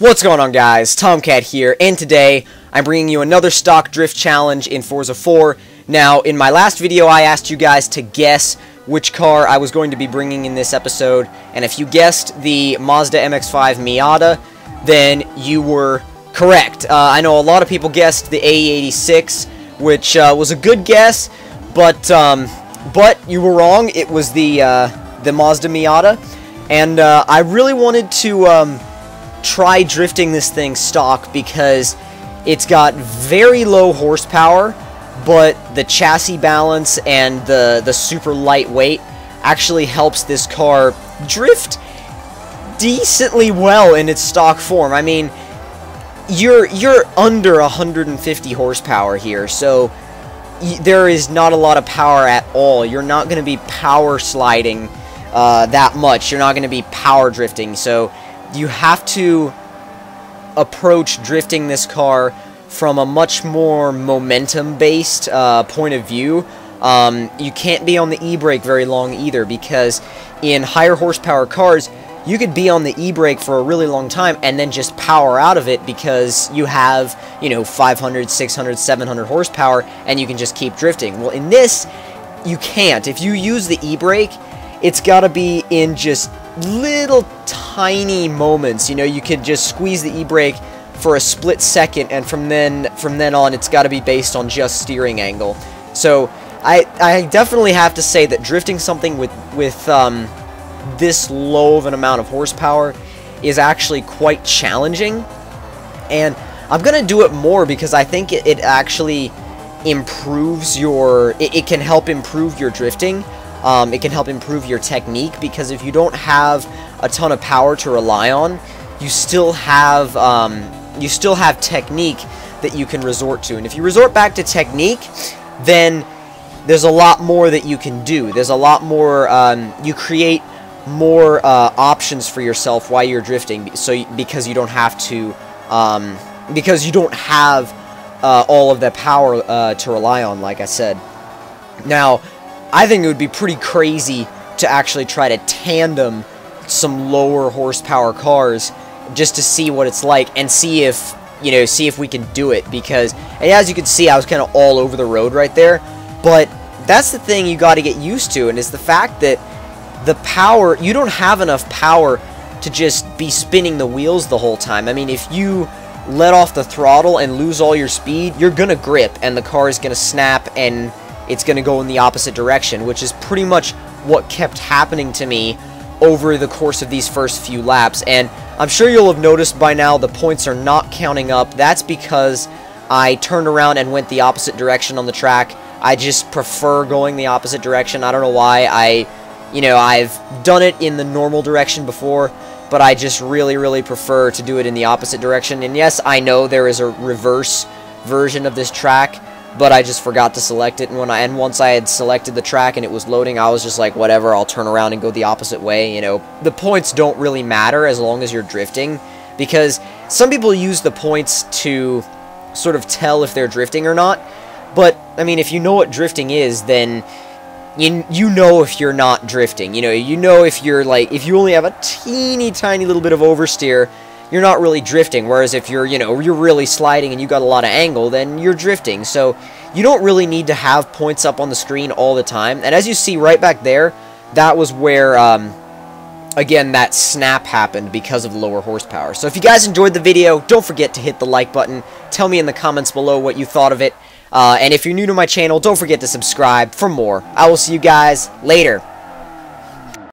What's going on, guys? Tomcat here, and today I'm bringing you another stock drift challenge in Forza 4. Now, in my last video, I asked you guys to guess which car I was going to be bringing in this episode, and if you guessed the Mazda MX5 Miata, then you were correct. I know a lot of people guessed the AE86, which was a good guess, but you were wrong. It was the Mazda Miata, and I really wanted to try drifting this thing stock because it's got very low horsepower, but the chassis balance and the super lightweight actually helps this car drift decently well in its stock form. I mean, you're under 150 horsepower here, so there is not a lot of power at all. You're not going to be power sliding that much. You're not going to be power drifting, so you have to approach drifting this car from a much more momentum-based point of view. You can't be on the e-brake very long either, because in higher horsepower cars, you could be on the e-brake for a really long time and then just power out of it because you have, 500, 600, 700 horsepower and you can just keep drifting. Well, in this, you can't. If you use the e-brake, it's got to be in just little tiny moments. You could just squeeze the e-brake for a split second, and from then on it's got to be based on just steering angle. So I definitely have to say that drifting something with this low of an amount of horsepower is actually quite challenging, and I'm gonna do it more because I think it actually improves your it can help improve your drifting. It can help improve your technique, because if you don't have a ton of power to rely on, you still have technique that you can resort to. And if you resort back to technique, then there's a lot more that you can do. There's a lot more, you create more options for yourself while you're drifting, because you don't have to, because you don't have all of the power to rely on, like I said. Now, I think it would be pretty crazy to actually try to tandem some lower horsepower cars just to see what it's like and see if we can do it, because as you can see, I was kind of all over the road right there. But that's the thing you got to get used to, and it's the fact that the power, you don't have enough power to just be spinning the wheels the whole time. I mean, if you let off the throttle and lose all your speed, you're gonna grip and the car is gonna snap and it's going to go in the opposite direction, which is pretty much what kept happening to me over the course of these first few laps. And I'm sure you'll have noticed by now the points are not counting up. That's because I turned around and went the opposite direction on the track. I just prefer going the opposite direction. I don't know why. I've done it in the normal direction before, but I just really prefer to do it in the opposite direction. And yes, I know there is a reverse version of this track, but I just forgot to select it, and once I had selected the track and it was loading, I was just like, whatever, I'll turn around and go the opposite way. The points don't really matter as long as you're drifting, because some people use the points to sort of tell if they're drifting or not. But I mean, if you know what drifting is, then you know if you're not drifting. You know if you're if you only have a teeny tiny little bit of oversteer, you're not really drifting. Whereas if you're, you're really sliding and you got a lot of angle, then you're drifting. So you don't really need to have points up on the screen all the time. And as you see right back there, that was where, again, that snap happened because of the lower horsepower. So if you guys enjoyed the video, don't forget to hit the like button. Tell me in the comments below what you thought of it. And if you're new to my channel, don't forget to subscribe for more. I will see you guys later.